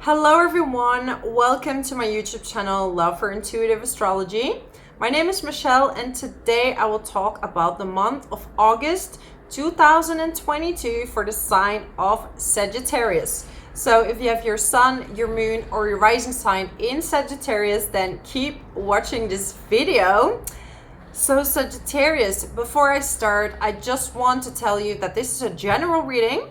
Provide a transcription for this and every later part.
Hello everyone, welcome to my YouTube channel Love for Intuitive Astrology. My name is Michelle and today I will talk about the month of August 2022 for the sign of Sagittarius. So if you have your sun, your moon or your rising sign in Sagittarius, then keep watching this video. So Sagittarius, before I start, I just want to tell you that this is a general reading.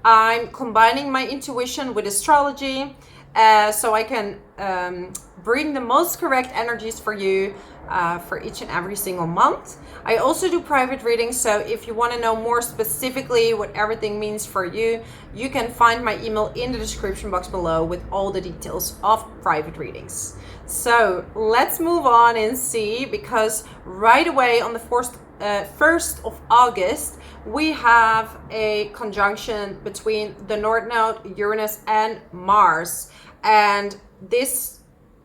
I'm combining my intuition with astrology so I can bring the most correct energies for you for each and every single month. I also do private readings, so if you want to know more specifically what everything means for you, you can find my email in the description box below with all the details of private readings. So let's move on and see, because right away on the 1st of August, we have a conjunction between the North Node, Uranus, and Mars. And this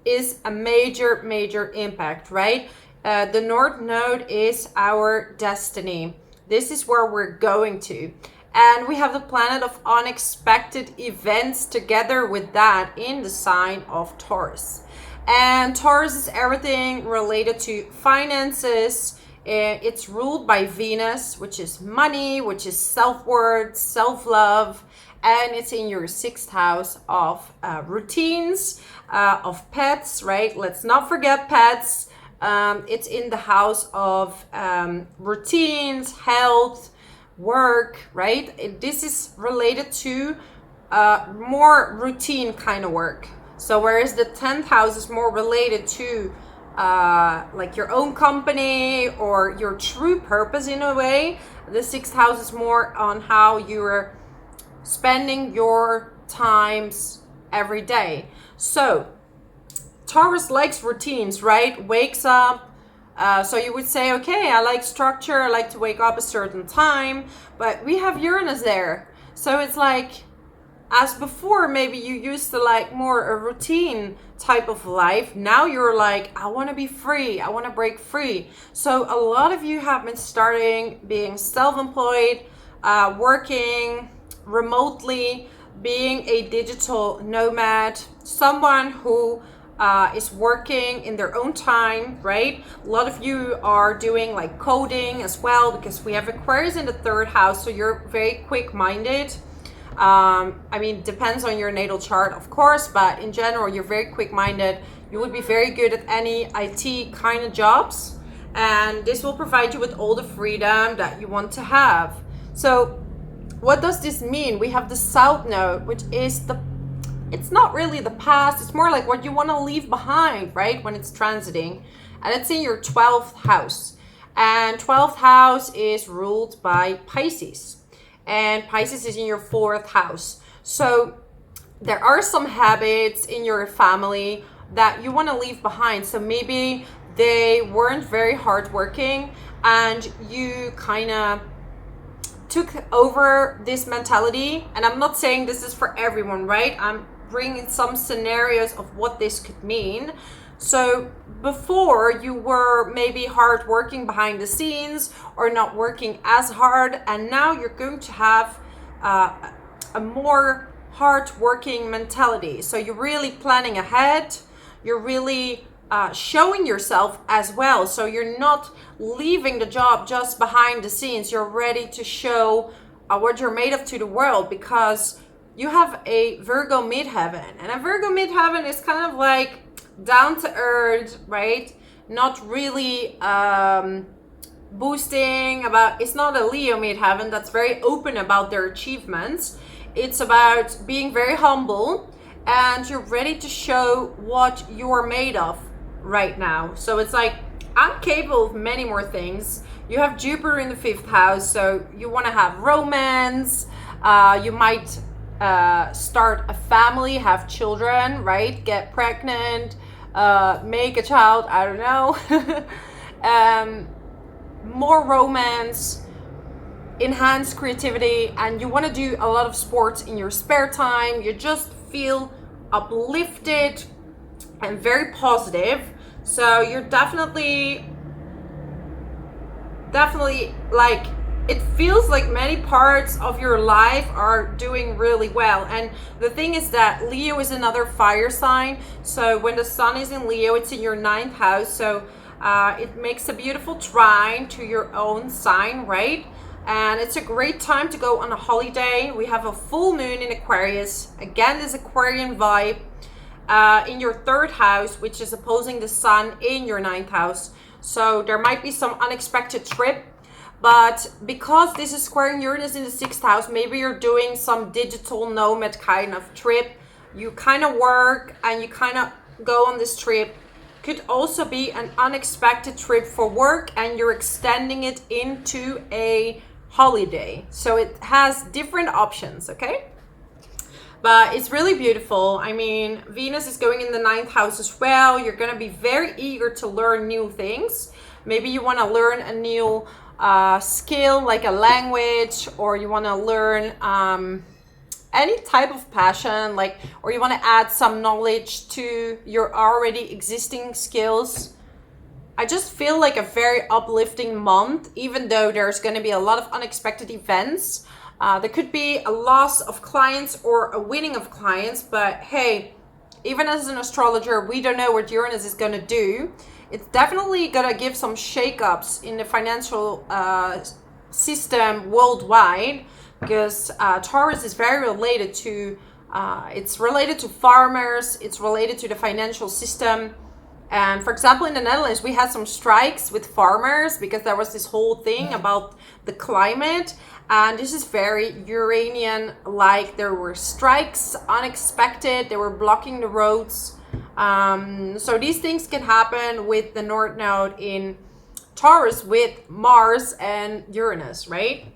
is a major impact, right? The North Node is our destiny. This is where we're going to. And we have the planet of unexpected events together with that in the sign of Taurus. And Taurus is everything related to finances. It's ruled by Venus, which is money, which is self-worth, self-love, and it's in your 6th house of routines, of pets, right? Let's not forget pets. It's in the house of routines, health, work, right? This is related to more routine kind of work. So whereas the 10th house is more related to like your own company or your true purpose in a way, the 6th house is more on how you're spending your times every day. So Taurus likes routines, right? Wakes up. So you would say, okay, I like structure. I like to wake up a certain time, but we have Uranus there. So it's like, as before, maybe you used to like more a routine type of life. Now you're like, I want to be free. I want to break free. So a lot of you have been starting being self-employed, working remotely, being a digital nomad, someone who is working in their own time, right? A lot of you are doing like coding as well, because we have Aquarius in the 3rd house. So you're very quick-minded. I mean, depends on your natal chart, of course, but in general, you're very quick-minded. You would be very good at any IT kind of jobs, and this will provide you with all the freedom that you want to have. So what does this mean? We have the South Node, which is it's not really the past. It's more like what you want to leave behind, right? When it's transiting, and it's in your 12th house, and 12th house is ruled by Pisces. And Pisces is in your 4th house. So there are some habits in your family that you want to leave behind. So maybe they weren't very hardworking and you kind of took over this mentality. And I'm not saying this is for everyone, right? I'm bringing some scenarios of what this could mean. So before, you were maybe hard working behind the scenes or not working as hard, and now you're going to have a more hard working mentality. So you're really planning ahead. You're really showing yourself as well. So you're not leaving the job just behind the scenes. You're ready to show what you're made of to the world, because you have a Virgo midheaven, and a Virgo midheaven is kind of like down to earth, right? Not really boosting about. It's not a Leo midheaven that's very open about their achievements. It's about being very humble, and you're ready to show what you're made of right now. So it's like, I'm capable of many more things. You have Jupiter in the 5th house, so you want to have romance. You might start a family, have children, right? Get pregnant, make a child, I don't know. More romance, enhance creativity, and you want to do a lot of sports in your spare time. You just feel uplifted and very positive. So you're definitely like it feels like many parts of your life are doing really well. And the thing is that Leo is another fire sign. So when the sun is in Leo, it's in your 9th house. So it makes a beautiful trine to your own sign, right? And it's a great time to go on a holiday. We have a full moon in Aquarius. Again, this Aquarian vibe in your 3rd house, which is opposing the sun in your 9th house. So there might be some unexpected trip. But because this is squaring Uranus in the 6th house, maybe you're doing some digital nomad kind of trip. You kind of work and you kind of go on this trip. Could also be an unexpected trip for work and you're extending it into a holiday. So it has different options, okay? But it's really beautiful. I mean, Venus is going in the 9th house as well. You're going to be very eager to learn new things. Maybe you want to learn a new skill, like a language, or you want to learn any type of passion, like, or you want to add some knowledge to your already existing skills. I just feel like a very uplifting month, even though there's going to be a lot of unexpected events. There could be a loss of clients or a winning of clients, but hey, even as an astrologer, we don't know what Uranus is going to do. It's definitely going to give some shakeups in the financial system worldwide, because Taurus is very related to, it's related to farmers, it's related to the financial system. And for example, in the Netherlands, we had some strikes with farmers because there was this whole thing about the climate. And this is very Uranian, like there were strikes, unexpected, they were blocking the roads. So these things can happen with the North Node in Taurus with Mars and Uranus, right?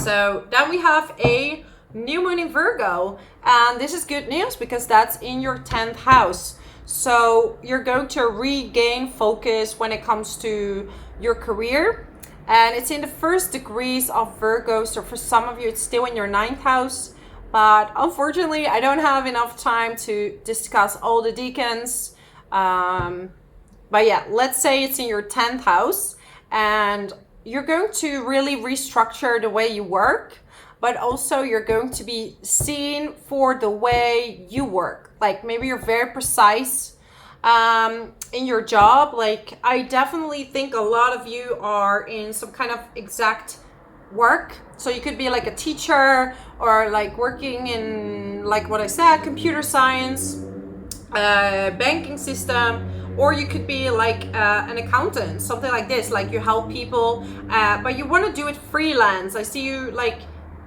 So then we have a new moon in Virgo, and this is good news because that's in your 10th house. So you're going to regain focus when it comes to your career, and it's in the 1st degrees of Virgo. So for some of you, it's still in your 9th house. But unfortunately, I don't have enough time to discuss all the decans. But yeah, let's say it's in your 10th house and you're going to really restructure the way you work, but also you're going to be seen for the way you work. Like maybe you're very precise in your job. Like I definitely think a lot of you are in some kind of exact work. So you could be like a teacher or like working in, like what I said, computer science, banking system, or you could be like an accountant, something like this, like you help people, but you want to do it freelance. I see you like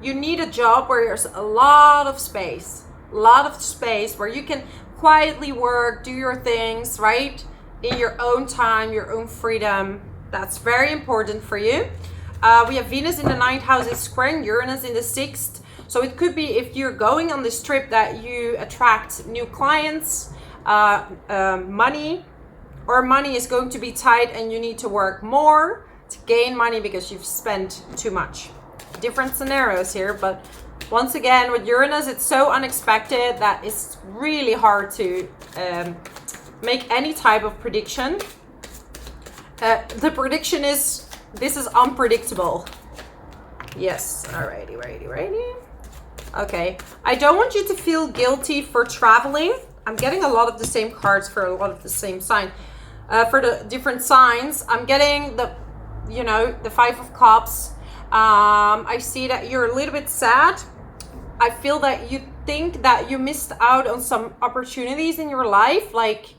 you need a job where there's a lot of space where you can quietly work, do your things, right? In your own time, your own freedom. That's very important for you. We have Venus in the 9th house, is squaring Uranus in the 6th. So it could be if you're going on this trip that you attract new clients, money, or money is going to be tight and you need to work more to gain money because you've spent too much. Different scenarios here, but once again, with Uranus, it's so unexpected that it's really hard to make any type of prediction. The prediction is, this is unpredictable. Yes, alrighty. Okay, I don't want you to feel guilty for traveling. I'm getting a lot of the same cards for a lot of the same sign. For the different signs, I'm getting the, the 5 of Cups. I see that you're a little bit sad. I feel that you think that you missed out on some opportunities in your life. Like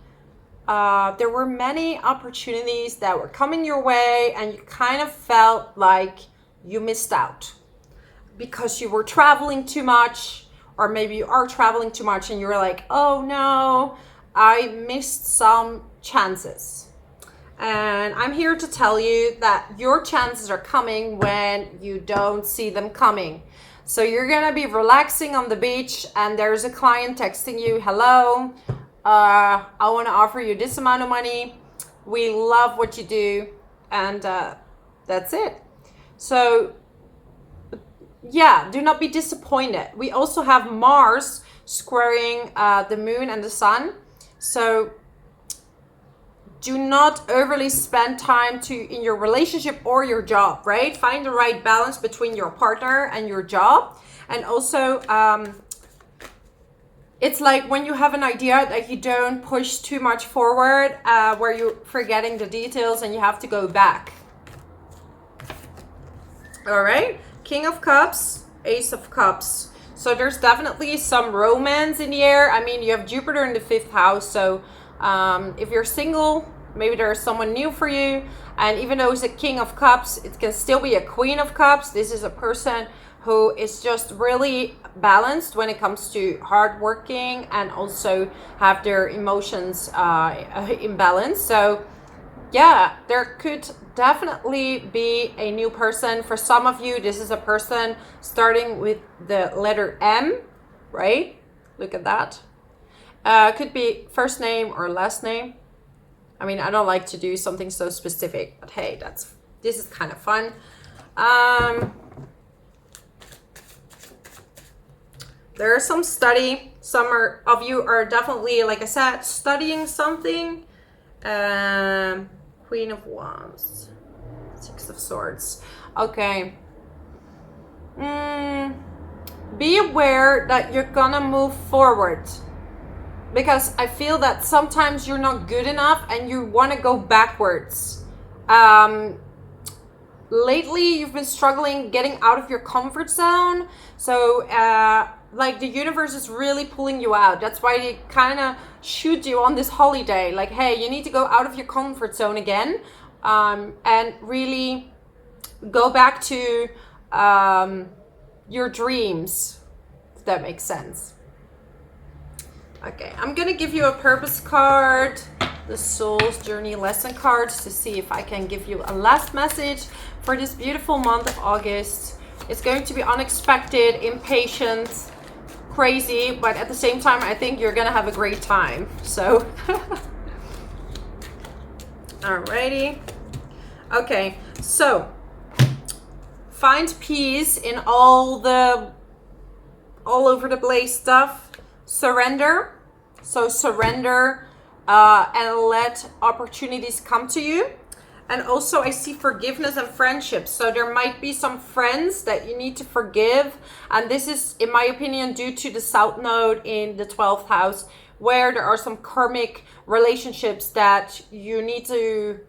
there were many opportunities that were coming your way and you kind of felt like you missed out because you were traveling too much, or maybe you are traveling too much and you're like, oh no, I missed some chances. And I'm here to tell you that your chances are coming when you don't see them coming. So you're gonna be relaxing on the beach and there's a client texting you, hello, I want to offer you this amount of money. We love what you do. And that's it. So yeah, do not be disappointed. We also have Mars squaring the moon and the sun. So do not overly spend time in your relationship or your job, right? Find the right balance between your partner and your job. And also, it's like when you have an idea that you don't push too much forward, where you're forgetting the details and you have to go back. All right, King of Cups, Ace of Cups. So there's definitely some romance in the air. I mean, you have Jupiter in the 5th house. So if you're single, maybe there's someone new for you. And even though it's a King of Cups, it can still be a Queen of Cups. This is a person who is just really balanced when it comes to hardworking and also have their emotions in balance. So yeah, there could definitely be a new person. For some of you, this is a person starting with the letter M, right? Look at that. Could be first name or last name. I mean, I don't like to do something so specific, but hey, this is kind of fun. There's some study. Some of you are definitely, like I said, studying something. Queen of Wands, 6 of Swords. Okay. Be aware that you're gonna move forward, because I feel that sometimes you're not good enough and you want to go backwards. Lately, you've been struggling getting out of your comfort zone. So, like the universe is really pulling you out. That's why they kind of shoot you on this holiday. Like, hey, you need to go out of your comfort zone again, and really go back to your dreams, if that makes sense. Okay, I'm gonna give you a purpose card, the Soul's Journey lesson cards, to see if I can give you a last message for this beautiful month of August. It's going to be unexpected, impatient, crazy, but at the same time, I think you're gonna have a great time. So, alrighty. Okay, so find peace in all over the place stuff. Surrender. So surrender and let opportunities come to you. And also I see forgiveness and friendships. So there might be some friends that you need to forgive. And this is, in my opinion, due to the South Node in the 12th house, where there are some karmic relationships that you need to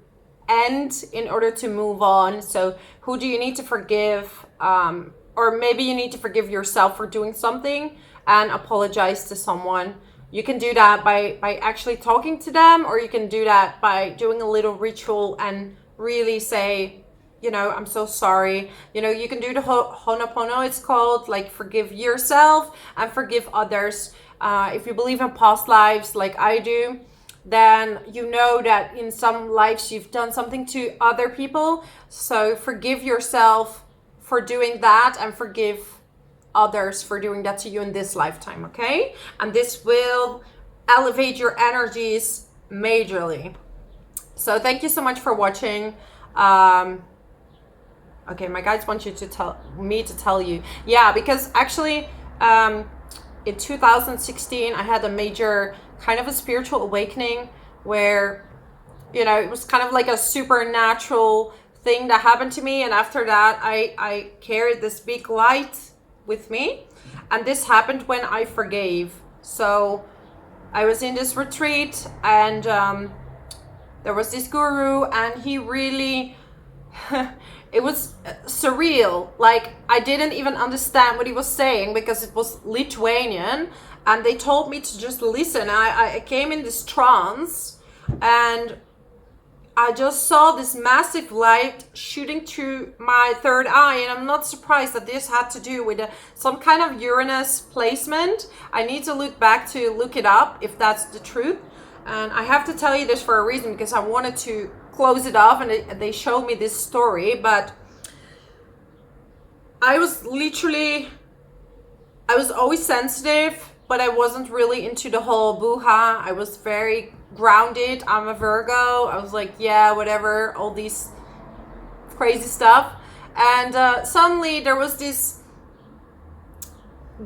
end in order to move on. So who do you need to forgive? Or maybe you need to forgive yourself for doing something and apologize to someone. You can do that by actually talking to them, or you can do that by doing a little ritual and really say, you know, I'm so sorry. You know, you can do the Ho'oponopono, it's called, like forgive yourself and forgive others. If you believe in past lives like I do, then you know that in some lives you've done something to other people. So forgive yourself for doing that and forgive others for doing that to you in this lifetime, okay? And this will elevate your energies majorly. So thank you so much for watching. Okay, my guides want you to tell you. Yeah, because actually in 2016 I had a major kind of a spiritual awakening where, you know, it was kind of like a supernatural thing that happened to me, and after that I carried this big light with me, and this happened when I forgave. So I was in this retreat, and there was this guru, and he really it was surreal. Like, I didn't even understand what he was saying because it was Lithuanian, and they told me to just listen. I came in this trance, and I just saw this massive light shooting through my third eye, and I'm not surprised that this had to do with some kind of Uranus placement. I need to look it up if that's the truth. And I have to tell you this for a reason, because I wanted to close it off, and they showed me this story. But I was always sensitive, but I wasn't really into the whole boo-ha. I was very grounded. I'm a Virgo. I was like, yeah, whatever, all these crazy stuff. And suddenly there was this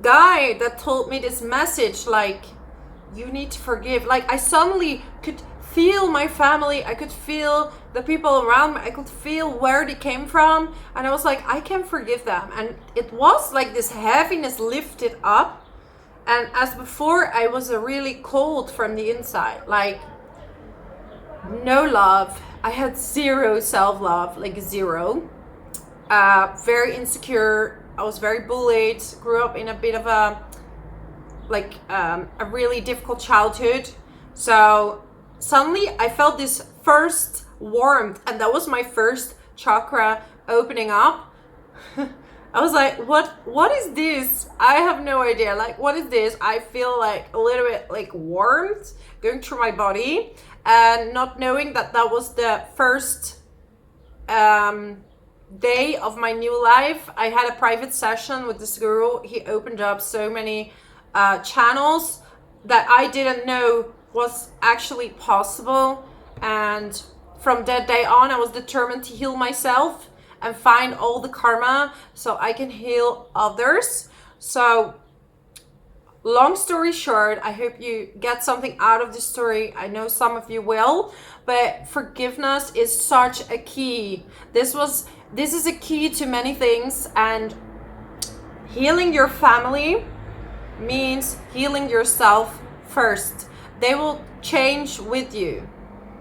guy that told me this message, like, you need to forgive. Like, I suddenly could feel my family. I could feel the people around me. I could feel where they came from. And I was like, I can forgive them. And it was like this heaviness lifted up. And as before, I was really cold from the inside. Like, no love. I had zero self-love, like zero. Very insecure. I was very bullied. Grew up in a bit of a really difficult childhood. So suddenly I felt this first warmth, and that was my first chakra opening up. I was like, what is this? I have no idea. Like, what is this? I feel like a little bit like warmth going through my body, and not knowing that that was the first day of my new life. I had a private session with this guru. He opened up so many channels that I didn't know was actually possible, and from that day on I was determined to heal myself and find all the karma so I can heal others. So long story short, I hope you get something out of this story. I know some of you will, but forgiveness is such a key. This is a key to many things, and healing your family means healing yourself first. They will change with you.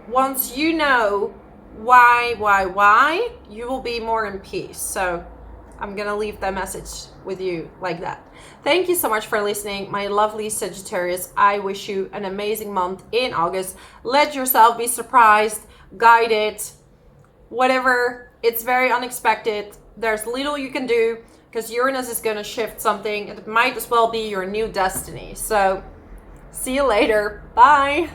Once you know why, you will be more in peace. So I'm gonna leave that message with you like that. Thank you so much for listening, my lovely Sagittarius. I wish you an amazing month in August. Let yourself be surprised, guided, whatever. It's very unexpected. There's little you can do, because Uranus is going to shift something. It might as well be your new destiny. So see you later. Bye.